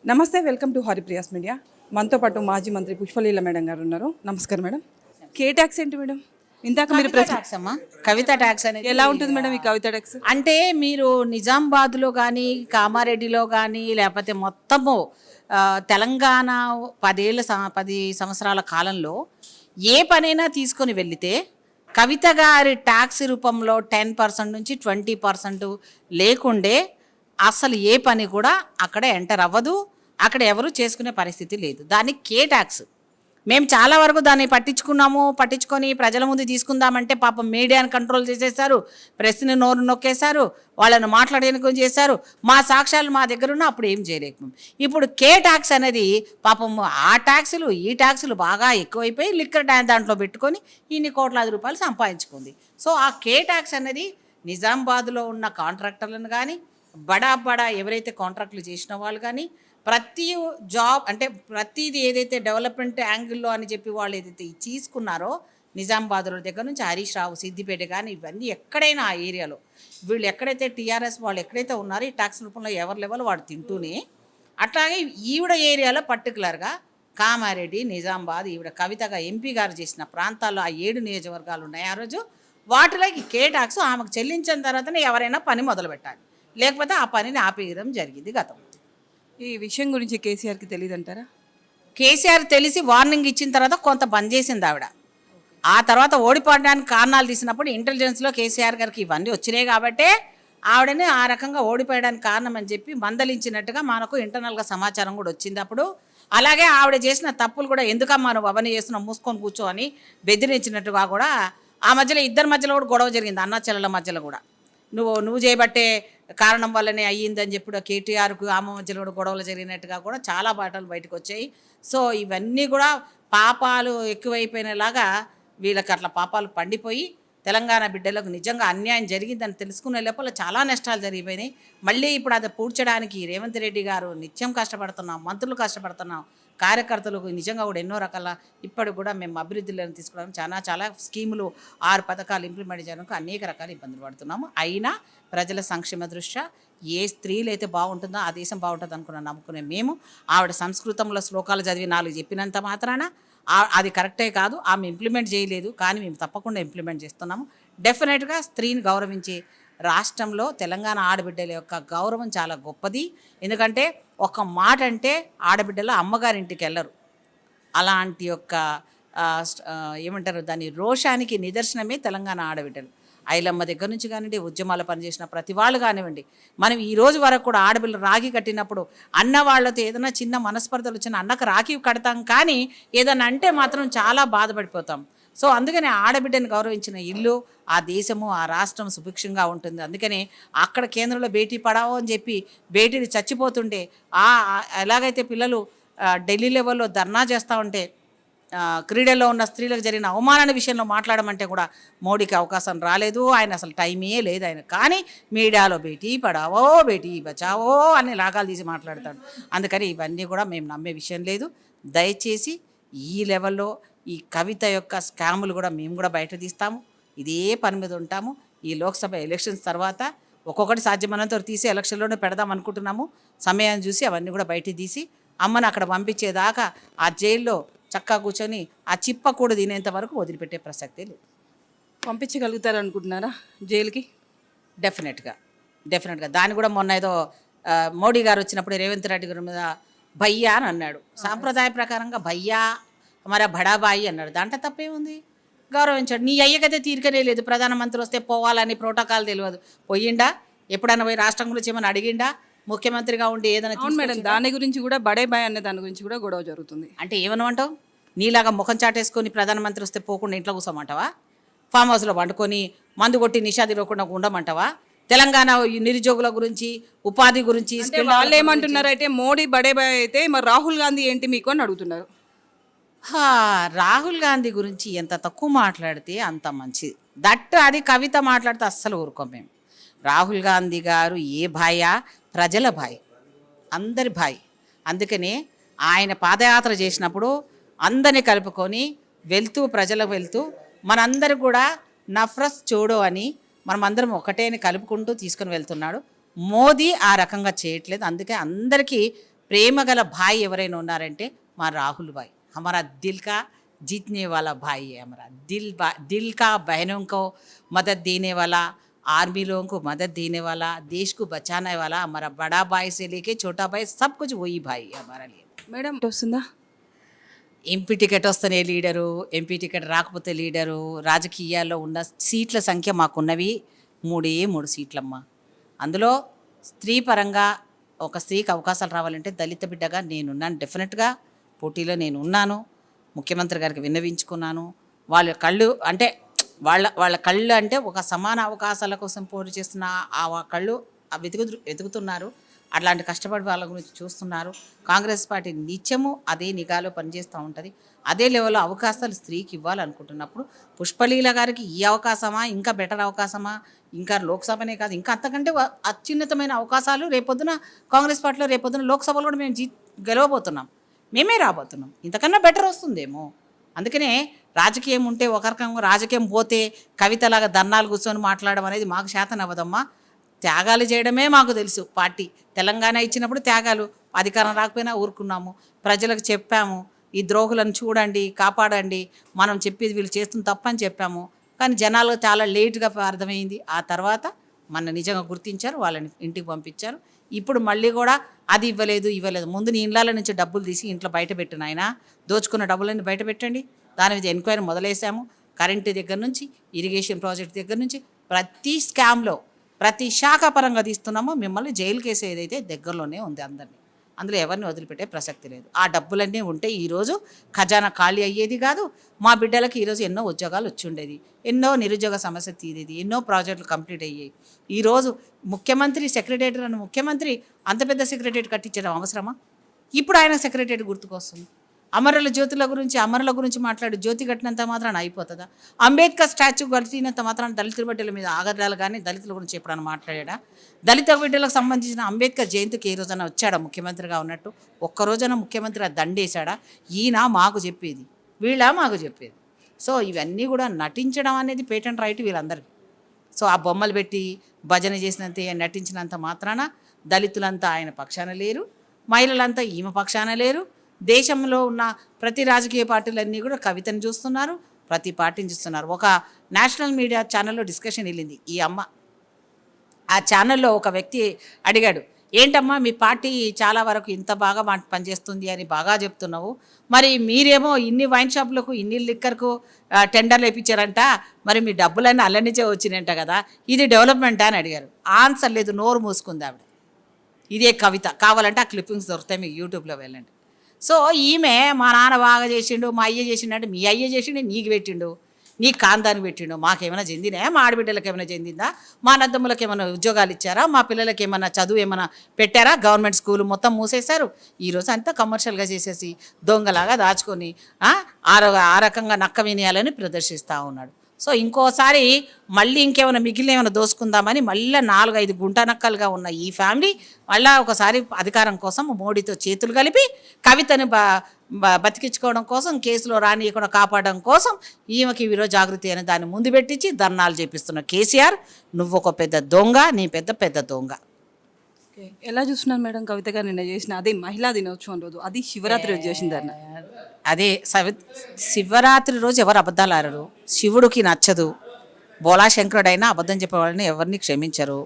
నమస్తే, welcome to Haripriya's media. మనతో పాటు మాజీ మంత్రి పుష్పలీల మేడం గారు ఉన్నారు. నమస్కారం మేడం. కే ట్యాక్స్ ఏంటి మేడం? ఇందాక మీరు ట్యాక్స్ అమ్మా, కవిత ట్యాక్స్ అనేది ఎలా ఉంటుంది మేడం ఈ కవిత ట్యాక్స్? అంటే మీరు నిజామాబాద్లో కానీ కామారెడ్డిలో కానీ లేకపోతే మొత్తము తెలంగాణ 10 సంవత్సరాల కాలంలో ఏ పనైనా తీసుకొని వెళితే కవిత గారి ట్యాక్స్ రూపంలో 10% నుంచి 20% లేకుండే అసలు ఏ పని కూడా అక్కడ ఎంటర్ అవ్వదు, అక్కడ ఎవరు చేసుకునే పరిస్థితి లేదు. దానికి కే ట్యాక్స్. మేము చాలా వరకు దాన్ని పట్టించుకొని ప్రజల ముందు తీసుకుందామంటే పాపం మీడియాని కంట్రోల్ చేసేసారు, ప్రెస్ని నోరు నొక్కేశారు, వాళ్ళను మాట్లాడేందుకు చేశారు. మా సాక్ష్యాలు మా దగ్గర ఉన్న అప్పుడు ఏం చేయలేకపోయాం. ఇప్పుడు కే ట్యాక్స్ అనేది పాపం ఆ ట్యాక్సులు ఈ ట్యాక్సులు బాగా ఎక్కువైపోయి లిక్కర్ దాంట్లో పెట్టుకొని ఇన్ని కోట్లాది రూపాయలు సంపాదించుకుంది. సో ఆ కే ట్యాక్స్ అనేది నిజామాబాద్లో ఉన్న కాంట్రాక్టర్లను కానీ బడా ఎవరైతే కాంట్రాక్టులు చేసిన వాళ్ళు కానీ ప్రతి జాబ్ అంటే ప్రతిది ఏదైతే డెవలప్మెంట్ యాంగిల్లో అని చెప్పి వాళ్ళు ఏదైతే తీసుకున్నారో నిజామాబాద్లో దగ్గర నుంచి హరీష్ రావు, సిద్దిపేట కానీ ఇవన్నీ ఎక్కడైనా ఆ ఏరియాలో వీళ్ళు ఎక్కడైతే టీఆర్ఎస్ వాళ్ళు ఎక్కడైతే ఉన్నారో ఈ ట్యాక్స్ రూపంలో ఎవరి లెవెల్ వాడు తింటూనే, అట్లాగే ఈవిడ ఏరియాలో పర్టికులర్గా కామారెడ్డి, నిజామాబాద్ ఈవిడ కవితగా ఎంపీ గారు చేసిన ప్రాంతాల్లో ఆ 7 నియోజకవర్గాలు ఉన్నాయి. ఆ రోజు వాటిలోకి కే ట్యాక్స్ ఆమెకు చెల్లించిన తర్వాతనే ఎవరైనా పని మొదలు పెట్టాలి, లేకపోతే ఆ పనిని ఆపేయడం జరిగింది గతం. ఈ విషయం గురించి కేసీఆర్కి తెలియదు అంటారా? కేసీఆర్ తెలిసి వార్నింగ్ ఇచ్చిన తర్వాత కొంత బంద్ చేసింది ఆవిడ. ఆ తర్వాత ఓడిపోవడానికి కారణాలు తీసినప్పుడు ఇంటెలిజెన్స్లో కేసీఆర్ గారికి ఇవన్నీ వచ్చినాయి కాబట్టే ఆవిడని ఆ రకంగా ఓడిపోయడానికి కారణం అని చెప్పి మందలించినట్టుగా మనకు ఇంటర్నల్గా సమాచారం కూడా వచ్చింది అప్పుడు. అలాగే ఆవిడ చేసిన తప్పులు కూడా ఎందుకమ్మా నువ్వు అవన్నీ చేస్తున్నావు, మూసుకొని కూర్చో అని బెదిరించినట్టుగా కూడా ఆ మధ్యలో ఇద్దరి మధ్యలో కూడా గొడవ జరిగింది, అన్న చెల్లెల మధ్యలో కూడా. నువ్వు చేయబట్టే కారణం వల్లనే అయ్యిందని చెప్పి కేటీఆర్కు ఆమె మధ్యలో కూడా గొడవలు జరిగినట్టుగా కూడా చాలా బాటలు బయటకు వచ్చాయి. సో ఇవన్నీ కూడా పాపాలు ఎక్కువైపోయినలాగా వీళ్ళకి అట్లా పాపాలు పండిపోయి తెలంగాణ బిడ్డలకు నిజంగా అన్యాయం జరిగిందని తెలుసుకునే లోపల చాలా నష్టాలు జరిగిపోయినాయి. మళ్ళీ ఇప్పుడు అది పూడ్చడానికి రేవంత్ రెడ్డి గారు నిత్యం కష్టపడుతున్నాం, మంత్రులు కష్టపడుతున్నాం, కార్యకర్తలకు నిజంగా కూడా ఎన్నో రకాల ఇప్పటికి కూడా మేము అభివృద్ధిలను తీసుకోవడం చాలా స్కీములు 6 పథకాలు ఇంప్లిమెంట్ చేయడానికి అనేక రకాల ఇబ్బందులు పడుతున్నాము. అయినా ప్రజల సంక్షేమ దృష్ట్యా ఏ స్త్రీలు అయితే బాగుంటుందో ఆ దేశం బాగుంటుంది నమ్ముకునే మేము ఆవిడ సంస్కృతంలో శ్లోకాలు చదివి 4 చెప్పినంత మాత్రాన అది కరెక్టే కాదు, ఆమె ఇంప్లిమెంట్ చేయలేదు, కానీ మేము తప్పకుండా ఇంప్లిమెంట్ చేస్తున్నాము. డెఫినెట్గా స్త్రీని గౌరవించే రాష్ట్రంలో తెలంగాణ ఆడబిడ్డల యొక్క గౌరవం చాలా గొప్పది. ఎందుకంటే ఒక మాట అంటే ఆడబిడ్డలు అమ్మగారింటికి వెళ్ళరు. అలాంటి యొక్క ఏమంటారు దాని రోషానికి నిదర్శనమే తెలంగాణ ఆడబిడ్డలు. ఐలమ్మ దగ్గర నుంచి కానివ్వండి, ఉద్యమాలు పనిచేసిన ప్రతి వాళ్ళు కానివ్వండి, మనం ఈ రోజు వరకు కూడా ఆడపిల్లలు రాఖీ కట్టినప్పుడు అన్న వాళ్ళతో ఏదైనా చిన్న మనస్పర్ధలు వచ్చిన అన్నకు రాఖీ కడతాం, కానీ ఏదైనా అంటే మాత్రం చాలా బాధపడిపోతాం. సో అందుకని ఆడబిడ్డని గౌరవించిన ఇల్లు, ఆ దేశము, ఆ రాష్ట్రం సుభిక్షంగా ఉంటుంది. అందుకని అక్కడ కేంద్రంలో బేటీ పడావో అని చెప్పి బేటీని చచ్చిపోతుంటే ఎలాగైతే పిల్లలు ఢిల్లీ లెవెల్లో ధర్నా చేస్తూ ఉంటే క్రీడల్లో ఉన్న స్త్రీలకు జరిగిన అవమానాల విషయంలో మాట్లాడమంటే కూడా మోడీకి అవకాశం రాలేదు, ఆయన అసలు టైమే లేదు ఆయన. కానీ మీడియాలో బేటీ పడావో బేటీ బచావో అని లాగాలు తీసి మాట్లాడతాడు. అందుకని ఇవన్నీ కూడా మేము నమ్మే విషయం లేదు. దయచేసి ఈ లెవెల్లో ఈ కవిత యొక్క స్కాములు కూడా మేము కూడా బయట తీస్తాము, ఇదే పని మీద ఉంటాము. ఈ లోక్సభ ఎలక్షన్స్ తర్వాత ఒక్కొక్కటి సాధ్యమైనంత తీసి ఎలక్షన్లోనే పెడదాం అనుకుంటున్నాము. సమయాన్ని చూసి అవన్నీ కూడా బయట తీసి అమ్మని అక్కడ పంపించేదాకా ఆ జైల్లో చక్కా కూర్చొని ఆ చిప్ప కూడా తినేంత వరకు వదిలిపెట్టే ప్రసక్తే లేదు. పంపించగలుగుతారు అనుకుంటున్నారా జైలుకి? డెఫినెట్గా దాన్ని కూడా మొన్న ఏదో మోడీ గారు వచ్చినప్పుడు రేవంత్ రెడ్డి గారి మీద భయ్యా అని అన్నాడు. సాంప్రదాయ ప్రకారంగా భయ్యా మరి బడాబాయి అన్నాడు, దాంట్లో తప్పేముంది? గౌరవించాడు. నీ అయ్యకైతే తీరికనే లేదు, ప్రధానమంత్రి వస్తే పోవాలని ప్రోటోకాల్ తెలియదు. పోయిండా? ఎప్పుడన్నా పోయి రాష్ట్రం గురించి ఏమైనా అడిగిండా? ముఖ్యమంత్రిగా ఉండి ఏదైనా? మేడం దాని గురించి కూడా బడే బాయ్ అనే దాని గురించి కూడా గొడవ జరుగుతుంది. అంటే ఏమనమంటావు? నీలాగా ముఖం చాటేసుకొని ప్రధానమంత్రి వస్తే పోకుండా ఇంట్లో కూర్చోమంటావా? ఫామ్ హౌస్లో వండుకొని మందు కొట్టి నిషాది లేకుండా ఉండమంటావా? తెలంగాణ నిరుద్యోగుల గురించి, ఉపాధి గురించి వాళ్ళు ఏమంటున్నారు అంటే మోడీ బడే బాయ్ అయితే మరి రాహుల్ గాంధీ ఏంటి మీకు అని అడుగుతున్నారు. రాహుల్ గాంధీ గురించి ఎంత తక్కువ మాట్లాడితే అంత మంచిది. అది కవిత మాట్లాడితే అస్సలు ఊరుకోం మేము. రాహుల్ గాంధీ గారు ఏ భాయా? ప్రజల భాయ్, అందరి భాయ్. అందుకనే ఆయన పాదయాత్ర చేసినప్పుడు అందరినీ కలుపుకొని ప్రజలకు వెళ్తూ మనందరూ కూడా నఫ్రత్ చూడో అని మనమందరం ఒకటే అని కలుపుకుంటూ తీసుకుని వెళ్తున్నాడు. మోదీ ఆ రకంగా చేయట్లేదు. అందుకే అందరికీ ప్రేమ గల భాయ్ ఎవరైనా ఉన్నారంటే మా రాహుల్ భాయ్. హమారా దిల్ కా जीतने वाला भाई है हमारा. दिल का बहनों को मदद देने वाला, आर्मी लोगों को मदद देने वाला, देश को बचाने वाला हमारा बड़ा भाई से लेके छोटा भाई सब कुछ वही भाई है हमारा लिए. మేడం వస్తుందా? ఎంపీ టికెట్ వస్తేనే లీడరు, ఎంపీ టికెట్ రాకపోతే లీడరు. రాజకీయాల్లో ఉన్న సీట్ల సంఖ్య మాకున్నవి 3 సీట్లమ్మా. అందులో స్త్రీ పరంగా ఒక స్త్రీకి అవకాశాలు రావాలంటే దళిత బిడ్డగా నేనున్నాను. డెఫినెట్గా పోటీలో నేను ఉన్నాను. ముఖ్యమంత్రి గారికి విన్నవించుకున్నాను. వాళ్ళ కళ్ళు అంటే వాళ్ళ కళ్ళు అంటే ఒక సమాన అవకాశాల కోసం పోటీ చేస్తున్న ఆ కళ్ళు వెతుకుతున్నారు. అట్లాంటి కష్టపడి వాళ్ళ గురించి చూస్తున్నారు. కాంగ్రెస్ పార్టీ నిత్యము అదే నిఘాలో పనిచేస్తూ ఉంటుంది. అదే లెవెల్లో అవకాశాలు స్త్రీకి ఇవ్వాలనుకుంటున్నప్పుడు పుష్పలీల గారికి ఈ అవకాశమా, ఇంకా బెటర్ అవకాశమా, ఇంకా లోక్సభనే కాదు ఇంకా అంతకంటే అత్యున్నతమైన అవకాశాలు రేపొద్దున కాంగ్రెస్ పార్టీలో రేపొద్దున లోక్సభలో కూడా మేము గెలవబోతున్నాం. మేమే రాబోతున్నాం. ఇంతకన్నా బెటర్ వస్తుందేమో. అందుకనే రాజకీయం ఉంటే ఒక రకంగా, రాజకీయం పోతే కవితలాగా దన్నాలు కూర్చొని మాట్లాడడం అనేది మాకు శాతం అవ్వదమ్మా. త్యాగాలు చేయడమే మాకు తెలుసు. పార్టీ తెలంగాణ ఇచ్చినప్పుడు త్యాగాలు, అధికారం రాకపోయినా ఊరుకున్నాము. ప్రజలకు చెప్పాము, ఈ ద్రోహులను చూడండి, కాపాడండి, మనం చెప్పేది వీళ్ళు చేస్తుంది తప్పని చెప్పాము. కానీ జనాలకు చాలా లేట్గా అర్థమైంది. ఆ తర్వాత మన నిజంగా గుర్తించారు, వాళ్ళని ఇంటికి పంపించారు. ఇప్పుడు మళ్ళీ కూడా అది ఇవ్వలేదు. ముందు నీ ఇళ్ళ నుంచి డబ్బులు తీసి ఇంట్లో బయట పెట్టిన ఆయన దోచుకున్న డబ్బులన్నీ బయట పెట్టండి. దాని మీద ఎంక్వైరీ మొదలేసాము. కరెంటు దగ్గర నుంచి, ఇరిగేషన్ ప్రాజెక్ట్ దగ్గర నుంచి ప్రతి స్కామ్లో ప్రతి శాఖ పరంగా తీస్తున్నామో మిమ్మల్ని జైలు కేసు ఏదైతే దగ్గరలోనే ఉంది అందరినీ. అందులో ఎవరిని వదిలిపెట్టే ప్రసక్తి లేదు. ఆ డబ్బులన్నీ ఉంటే ఈరోజు ఖజానా ఖాళీ అయ్యేది కాదు. మా బిడ్డలకి ఈరోజు ఎన్నో ఉద్యోగాలు వచ్చి ఉండేది, ఎన్నో నిరుద్యోగ సమస్య తీరేది, ఎన్నో ప్రాజెక్టులు కంప్లీట్ అయ్యాయి. ఈరోజు ముఖ్యమంత్రి సెక్రటేరియట్ అని ముఖ్యమంత్రి అంత పెద్ద సెక్రటేరియట్ కట్టించడం అవసరమా? ఇప్పుడు ఆయన సెక్రటేరియట్ గుర్తుకొస్తుంది. అమరుల గురించి మాట్లాడి జ్యోతి కట్టినంత మాత్రాన అయిపోతుందా? అంబేద్కర్ స్టాచ్యూ కట్టినంత మాత్రాన దళితుల బిడ్డల మీద ఆగడాలు కానీ దళితుల గురించి ఎప్పుడైనా మాట్లాడా? దళిత బిడ్డలకు సంబంధించిన అంబేద్కర్ జయంతికి ఏ రోజైనా వచ్చాడా ముఖ్యమంత్రిగా ఉన్నట్టు? ఒక్కరోజైనా ముఖ్యమంత్రిగా దండేశాడా? ఈయన మాకు చెప్పేది, వీళ్ళ మాకు చెప్పేది. సో ఇవన్నీ కూడా నటించడం అనేది పేటెంట్ రైట్ వీళ్ళందరికీ. సో ఆ బొమ్మలు పెట్టి భజన చేసినంత నటించినంత మాత్రాన దళితులంతా ఆయన పక్షాన లేరు, మహిళలంతా ఈమె పక్షాన లేరు. దేశంలో ఉన్న ప్రతి రాజకీయ పార్టీలన్నీ కూడా కవితను చూస్తున్నారు, ప్రతి పార్టీని చూస్తున్నారు. ఒక నేషనల్ మీడియా ఛానల్లో డిస్కషన్ వెళ్ళింది ఈ అమ్మ. ఆ ఛానల్లో ఒక వ్యక్తి అడిగాడు, ఏంటమ్మా మీ పార్టీ చాలా వరకు ఇంత బాగా పనిచేస్తుంది అని బాగా చెప్తున్నావు, మరి మీరేమో ఇన్ని వైన్ షాపులకు ఇన్ని లిక్కర్కు టెండర్లు వేయించారంట, మరి మీ డబ్బులన్నీ అల్లనిచే వచ్చినాయంట కదా, ఇది డెవలప్మెంటా అని అడిగారు. ఆన్సర్ లేదు, నోరు మూసుకుంది ఆవిడ. ఇదే కవిత. కావాలంటే ఆ క్లిప్పింగ్స్ దొరుకుతాయి, మీకు యూట్యూబ్లో వెళ్ళండి. సో ఈమె మా నాన్న బాగా చేసిండు, మా అయ్య చేసిండు అంటే మీ అయ్య చేసిండు నీకు పెట్టిండు, నీ కాందానికి పెట్టిండు. మాకేమైనా చెందినా? మా ఆడబిడ్డలకు ఏమైనా చెందిందా? మా నద్దమ్మలకు ఏమైనా ఉద్యోగాలు ఇచ్చారా? మా పిల్లలకి ఏమైనా చదువు ఏమైనా పెట్టారా? గవర్నమెంట్ స్కూల్ మొత్తం మూసేశారు. ఈరోజు అంతా కమర్షియల్గా చేసేసి దొంగలాగా దాచుకొని ఆ రకంగా నక్క వినయాలని ప్రదర్శిస్తూ ఉన్నాడు. సో ఇంకోసారి మళ్ళీ ఇంకేమైనా మిగిలిన ఏమైనా దోసుకుందామని మళ్ళీ 4-5 గుంట నక్కలుగా ఉన్న ఈ ఫ్యామిలీ మళ్ళీ ఒకసారి అధికారం కోసం మోడీతో చేతులు కలిపి కవితను బతికించుకోవడం కోసం, కేసులో రానియకుండా కాపాడడం కోసం ఈమెకి ఈరోజు జాగృతి అని దాన్ని ముందు పెట్టించి ధర్నాలు చేపిస్తున్న కేసీఆర్, నువ్వు ఒక పెద్ద దొంగ, నీ పెద్ద దొంగ. ఎలా చూస్తున్నారు మేడం కవిత గారు నిన్న చేసిన అదే మహిళా దినోత్సవం రోజు, అది శివరాత్రి రోజు చేసిందన్న? అదే శివరాత్రి రోజు ఎవరు అబద్ధాలు ఆడరు, శివుడికి నచ్చదు. బోలాశంకరుడైనా అబద్ధం చెప్పేవాళ్ళని ఎవరిని క్షమించరు.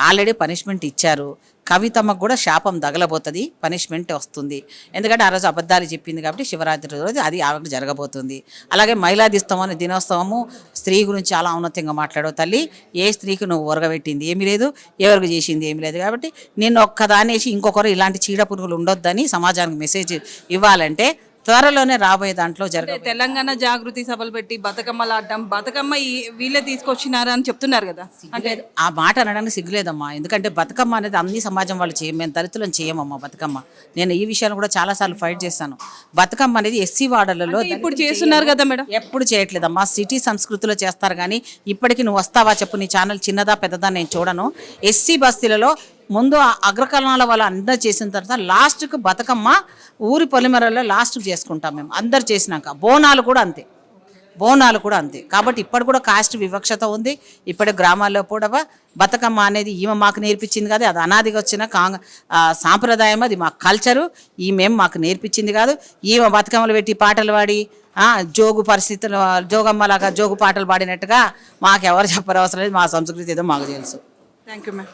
ఆల్రెడీ పనిష్మెంట్ ఇచ్చారు. కవితమ్మకు కూడా శాపం తగలబోతుంది, పనిష్మెంట్ వస్తుంది. ఎందుకంటే ఆ రోజు అబద్ధాలు చెప్పింది కాబట్టి శివరాత్రి రోజు అది ఆవిడకి జరగబోతుంది. అలాగే మహిళా దినోత్సవము స్త్రీ గురించి చాలా ఔన్నత్యంగా మాట్లాడవు తల్లి. ఏ స్త్రీకి నువ్వు ఒరగబెట్టింది ఏమీ లేదు, ఎవరికి చేసింది ఏమీ లేదు. కాబట్టి నిన్ను ఒక్కదానేసి ఇంకొకరు ఇలాంటి చీడ పురుగులు ఉండొద్దని సమాజానికి మెసేజ్ ఇవ్వాలంటే త్వరలోనే రాబోయే దాంట్లో తెలంగాణ జాగృతి సభలు పెట్టి బతుకమ్మలు ఆడడం, బతుకమ్మ వీళ్ళే తీసుకొచ్చినారు అని చెప్తున్నారు కదా. అంటే ఆ మాట అనడానికి సిగ్గులేదమ్మా. ఎందుకంటే బతుకమ్మ అనేది అన్ని సమాజం వాళ్ళు చేయం, మేము దళితులను చేయమమ్మా బతుకమ్మ. నేను ఈ విషయాన్ని కూడా చాలాసార్లు ఫైట్ చేస్తాను. బతుకమ్మ అనేది ఎస్సీ వార్డులలో ఇప్పుడు చేస్తున్నారు కదా మేడం. ఎప్పుడు చేయట్లేదమ్మా, సిటీ సంస్కృతిలో చేస్తారు. కానీ ఇప్పటికీ నువ్వు వస్తావా చెప్పు, నీ ఛానల్ చిన్నదా పెద్దదా నేను చూడను. ఎస్సీ బస్తీలలో ముందు అగ్రకరణాల వాళ్ళు అందరు చేసిన తర్వాత లాస్ట్కు బతుకమ్మ ఊరి పొలిమరల్లో లాస్ట్కి చేసుకుంటాం మేము అందరు చేసినాక. బోనాలు కూడా అంతే. బోనాలు కూడా అంతే. కాబట్టి ఇప్పటి కూడా కాస్ట్ వివక్షత ఉంది. ఇప్పటి గ్రామాల్లో కూడా బతుకమ్మ అనేది ఈమె మాకు నేర్పించింది కాదు, అది అనాదిగా వచ్చిన సాంప్రదాయం, అది మా కల్చరు. ఈమెం మాకు నేర్పించింది కాదు. ఈమె బతుకమ్మలు పెట్టి పాటలు పాడి జోగు పరిస్థితులు జోగమ్మలాగా జోగు పాటలు పాడినట్టుగా మాకు ఎవరు చెప్పరు అవసరం లేదు. మా సంస్కృతి ఏదో మాకు తెలుసు. Thank you ma'am.